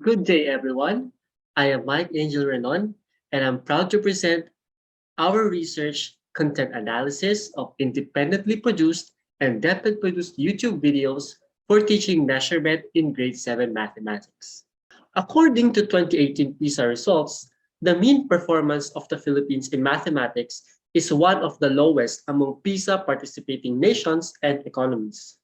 Good day, everyone. I am Mike Angel Renon, and I'm proud to present our research content analysis of independently produced and DepEd-produced YouTube videos for teaching measurement in grade 7 mathematics. According to 2018 PISA results, the mean performance of the Philippines in mathematics is one of the lowest among PISA participating nations and economies.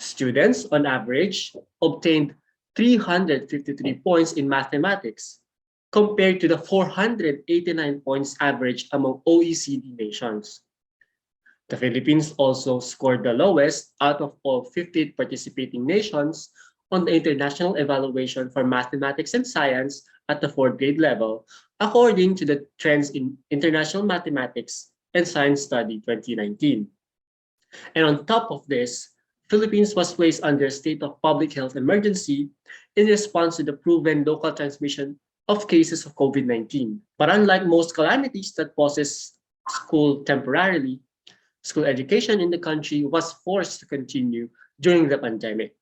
Students, on average, obtained 353 points in mathematics, compared to the 489 points average among OECD nations. The Philippines also scored the lowest out of all 50 participating nations on the International Evaluation for Mathematics and Science at the fourth grade level, according to the Trends in International Mathematics and Science Study 2019. And on top of this, Philippines was placed under a state of public health emergency in response to the proven local transmission of cases of COVID-19. But unlike most calamities that pauses school temporarily, school education in the country was forced to continue during the pandemic.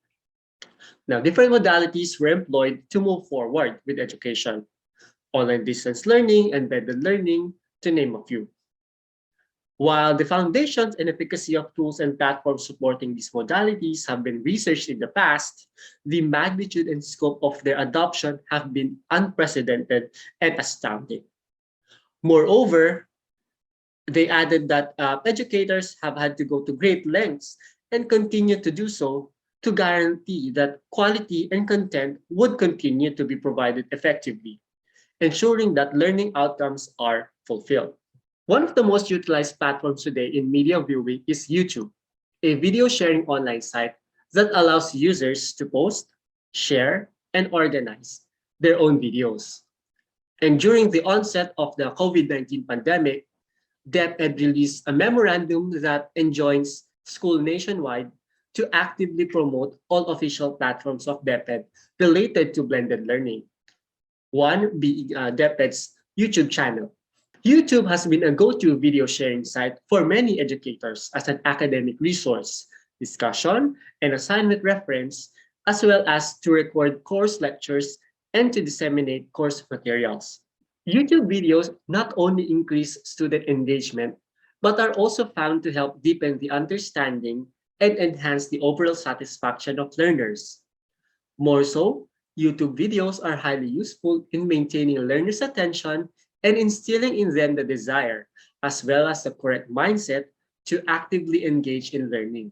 Now, different modalities were employed to move forward with education: online distance learning, embedded learning, to name a few. While the foundations and efficacy of tools and platforms supporting these modalities have been researched in the past, the magnitude and scope of their adoption have been unprecedented and astounding. Moreover, they added that educators have had to go to great lengths and continue to do so to guarantee that quality and content would continue to be provided effectively, ensuring that learning outcomes are fulfilled. One of the most utilized platforms today in media viewing is YouTube, a video sharing online site that allows users to post, share, and organize their own videos. And during the onset of the COVID-19 pandemic, DepEd released a memorandum that enjoins schools nationwide to actively promote all official platforms of DepEd related to blended learning, one being DepEd's YouTube channel. YouTube has been a go-to video sharing site for many educators as an academic resource, discussion, and assignment reference, as well as to record course lectures and to disseminate course materials. YouTube videos not only increase student engagement, but are also found to help deepen the understanding and enhance the overall satisfaction of learners. More so, YouTube videos are highly useful in maintaining learners' attention and instilling in them the desire, as well as the correct mindset, to actively engage in learning.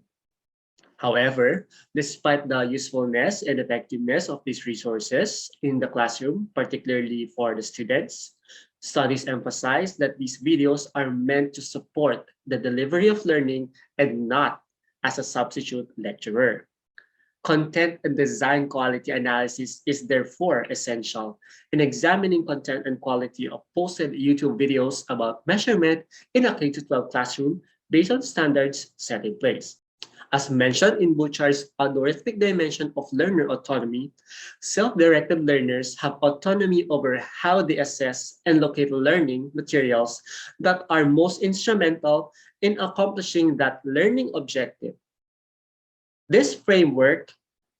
However, despite the usefulness and effectiveness of these resources in the classroom, particularly for the students, studies emphasize that these videos are meant to support the delivery of learning and not as a substitute lecturer. Content and design quality analysis is therefore essential in examining content and quality of posted YouTube videos about measurement in a K-12 classroom based on standards set in place. As mentioned in Bouchard's algorithmic dimension of learner autonomy, self-directed learners have autonomy over how they assess and locate learning materials that are most instrumental in accomplishing that learning objective. This framework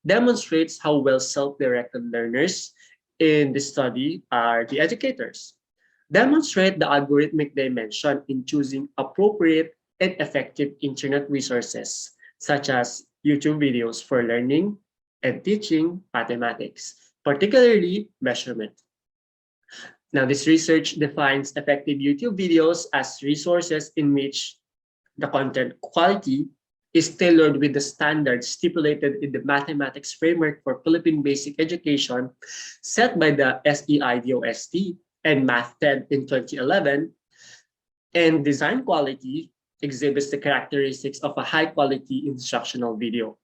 demonstrates how well self-directed learners in the study are the educators. Demonstrate the algorithmic dimension in choosing appropriate and effective internet resources, such as YouTube videos for learning and teaching mathematics, particularly measurement. Now, this research defines effective YouTube videos as resources in which the content quality is tailored with the standards stipulated in the mathematics framework for Philippine Basic Education set by the SEI-DOST and MathTed in 2011, and design quality exhibits the characteristics of a high-quality instructional video.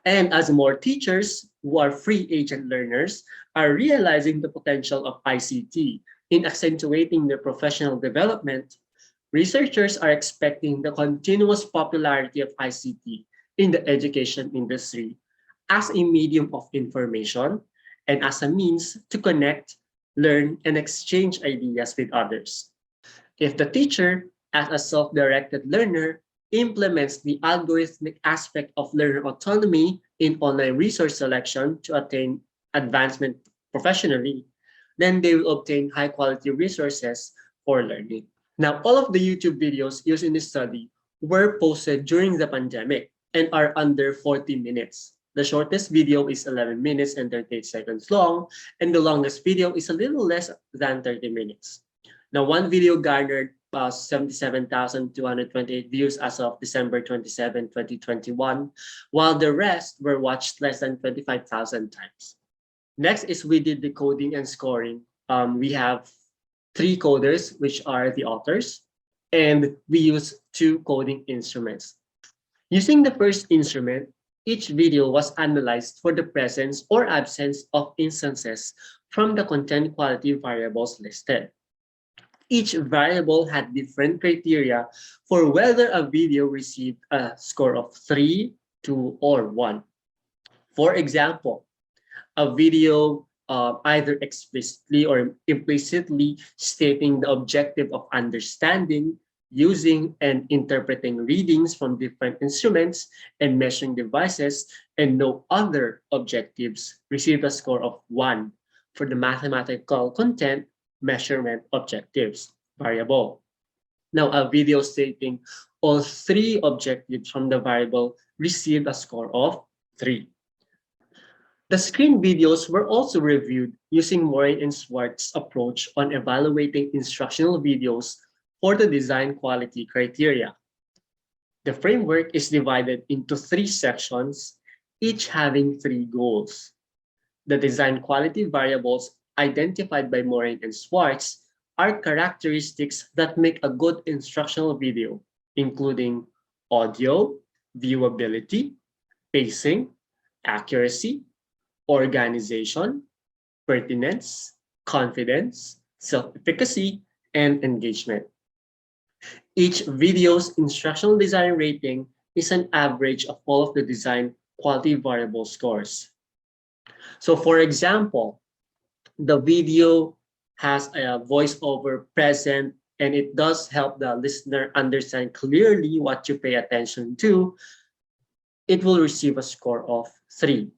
And as more teachers who are free agent learners are realizing the potential of ICT in accentuating their professional development, researchers are expecting the continuous popularity of ICT in the education industry as a medium of information and as a means to connect, learn, and exchange ideas with others. If the teacher, as a self-directed learner, implements the algorithmic aspect of learner autonomy in online resource selection to attain advancement professionally, then they will obtain high quality resources for learning. Now, all of the YouTube videos used in this study were posted during the pandemic and are under 40 minutes. The shortest video is 11 minutes and 38 seconds long, and the longest video is a little less than 30 minutes. Now, one video garnered 77,228 views as of December 27, 2021, while the rest were watched less than 25,000 times. Next is we did the coding and scoring. We have 3 coders, which are the authors, and we use 2 coding instruments. Using the first instrument, each video was analyzed for the presence or absence of instances from the content quality variables listed. Each variable had different criteria for whether a video received a score of 3, 2, or 1. For example, a video either explicitly or implicitly stating the objective of understanding, using and interpreting readings from different instruments and measuring devices, and no other objectives received a score of 1 for the mathematical content measurement objectives variable. Now, a video stating all 3 objectives from the variable received a score of 3. The screen videos were also reviewed using Morain and Swarts' approach on evaluating instructional videos for the design quality criteria. The framework is divided into 3 sections, each having 3 goals. The design quality variables identified by Morain and Swarts are characteristics that make a good instructional video, including audio, viewability, pacing, accuracy, organization, pertinence, confidence, self-efficacy, and engagement. Each video's instructional design rating is an average of all of the design quality variable scores. So for example, the video has a voiceover present and it does help the listener understand clearly what you pay attention to. It will receive a score of 3.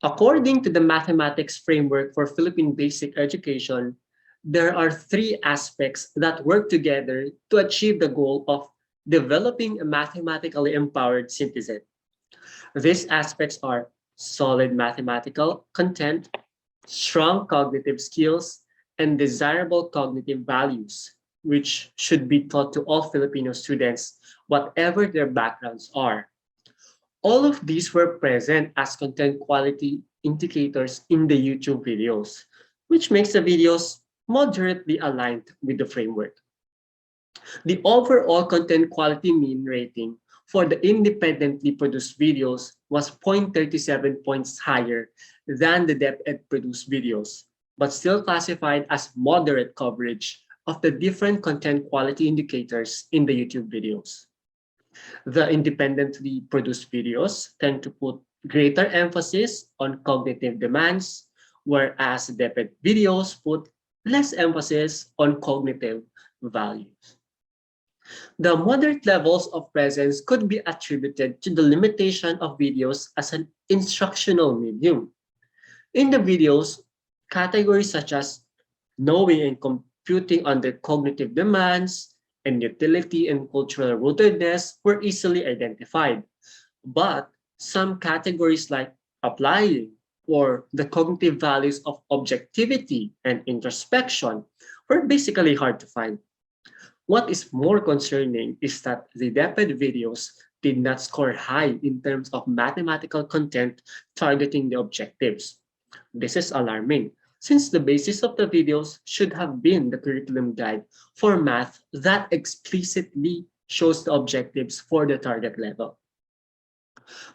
According to the mathematics framework for Philippine Basic Education, there are 3 aspects that work together to achieve the goal of developing a mathematically empowered citizen. These aspects are solid mathematical content, strong cognitive skills, and desirable cognitive values, which should be taught to all Filipino students, whatever their backgrounds are. All of these were present as content quality indicators in the YouTube videos, which makes the videos moderately aligned with the framework. The overall content quality mean rating for the independently produced videos was 0.37 points higher than the DepEd-produced videos, but still classified as moderate coverage of the different content quality indicators in the YouTube videos. The independently produced videos tend to put greater emphasis on cognitive demands, whereas DepEd videos put less emphasis on cognitive values. The moderate levels of presence could be attributed to the limitation of videos as an instructional medium. In the videos, categories such as knowing and computing under cognitive demands and utility and cultural rootedness were easily identified. But some categories like applying or the cognitive values of objectivity and introspection were basically hard to find. What is more concerning is that the DepEd videos did not score high in terms of mathematical content targeting the objectives. This is alarming, since the basis of the videos should have been the curriculum guide for math that explicitly shows the objectives for the target level.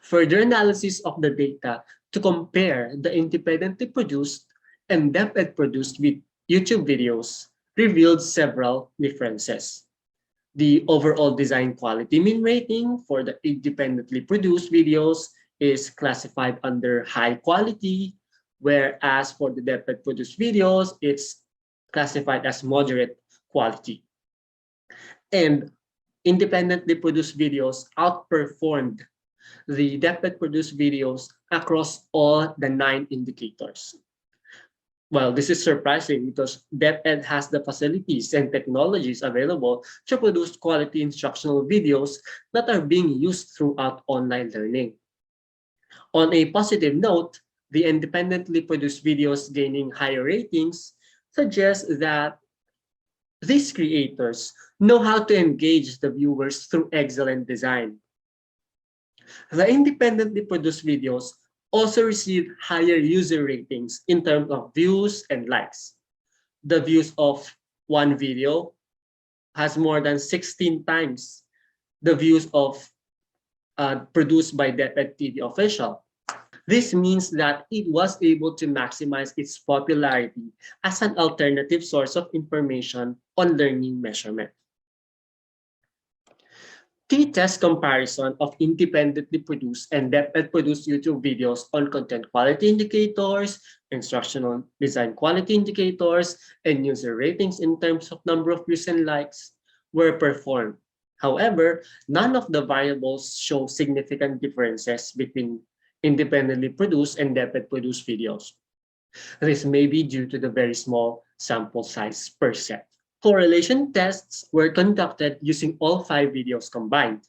Further analysis of the data to compare the independently produced and DepEd-produced YouTube videos revealed several differences. The overall design quality mean rating for the independently produced videos is classified under high quality, whereas for the DepEd-produced videos, it's classified as moderate quality. And independently produced videos outperformed the DepEd-produced videos across all the 9 indicators. Well, this is surprising because DepEd has the facilities and technologies available to produce quality instructional videos that are being used throughout online learning. On a positive note, the independently produced videos gaining higher ratings suggests that these creators know how to engage the viewers through excellent design. The independently produced videos also receive higher user ratings in terms of views and likes. The views of one video has more than 16 times the views of produced by DepEd TV official. This means that it was able to maximize its popularity as an alternative source of information on learning measurement. T-test comparison of independently produced and DepEd-produced YouTube videos on content quality indicators, instructional design quality indicators, and user ratings in terms of number of views and likes were performed. However, none of the variables show significant differences between independently produced and DepEd-produced videos. This may be due to the very small sample size per set. Correlation tests were conducted using all 5 videos combined.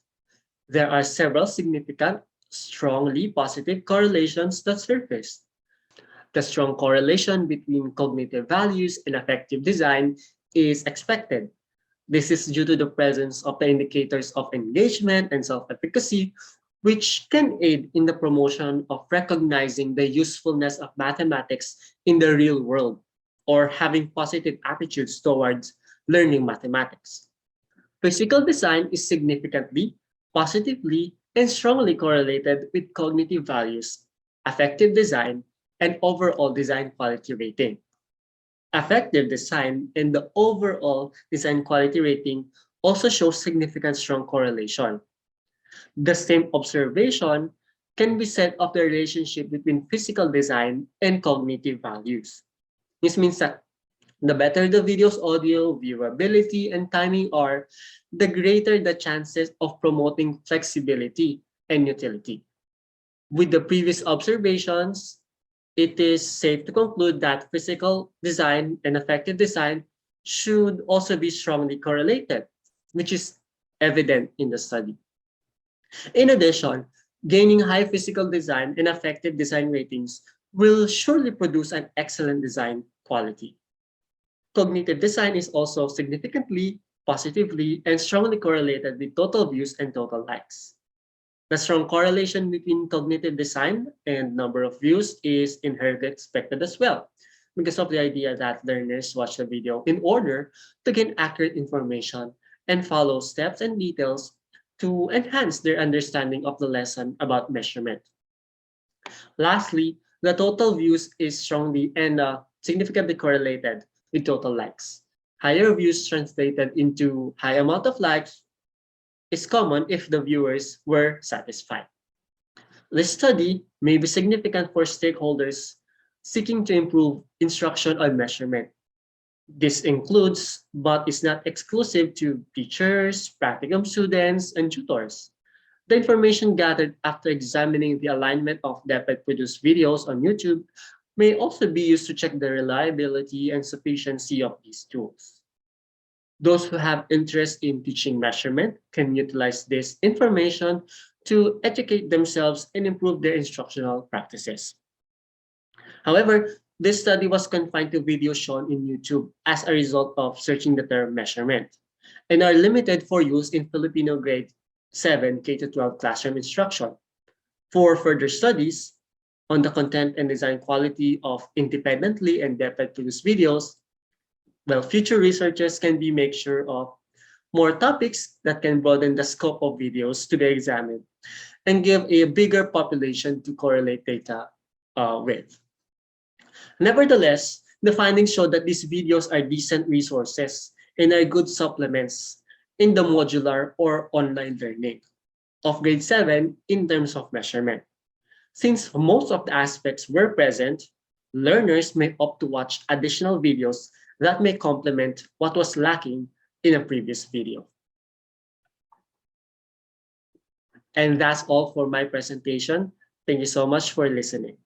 There are several significant, strongly positive correlations that surfaced. The strong correlation between cognitive values and affective design is expected. This is due to the presence of the indicators of engagement and self-efficacy, which can aid in the promotion of recognizing the usefulness of mathematics in the real world, or having positive attitudes towards learning mathematics. Physical design is significantly, positively, and strongly correlated with cognitive values, affective design, and overall design quality rating. Affective design and the overall design quality rating also show significant strong correlation. The same observation can be said of the relationship between physical design and cognitive values. This means that the better the video's audio, viewability, and timing are, the greater the chances of promoting flexibility and utility. With the previous observations, it is safe to conclude that physical design and effective design should also be strongly correlated, which is evident in the study. In addition, gaining high physical design and effective design ratings will surely produce an excellent design quality. Cognitive design is also significantly, positively, and strongly correlated with total views and total likes. The strong correlation between cognitive design and number of views is inherently expected as well, because of the idea that learners watch the video in order to gain accurate information and follow steps and details to enhance their understanding of the lesson about measurement. Lastly, the total views is strongly and significantly correlated with total likes. Higher views translated into high amount of likes is common if the viewers were satisfied. This study may be significant for stakeholders seeking to improve instruction on measurement. This includes, but is not exclusive to, teachers, practicum students, and tutors. The information gathered after examining the alignment of DepEd-produced videos on YouTube may also be used to check the reliability and sufficiency of these tools. Those who have interest in teaching measurement can utilize this information to educate themselves and improve their instructional practices. However, this study was confined to videos shown in YouTube as a result of searching the term measurement, and are limited for use in Filipino grade 7 K-12 classroom instruction. For further studies on the content and design quality of independently and DepEd-produced videos, well, future researchers can be make sure of more topics that can broaden the scope of videos to be examined and give a bigger population to correlate data with. Nevertheless, the findings show that these videos are decent resources and are good supplements in the modular or online learning of grade 7 in terms of measurement. Since most of the aspects were present, learners may opt to watch additional videos that may complement what was lacking in a previous video. And that's all for my presentation. Thank you so much for listening.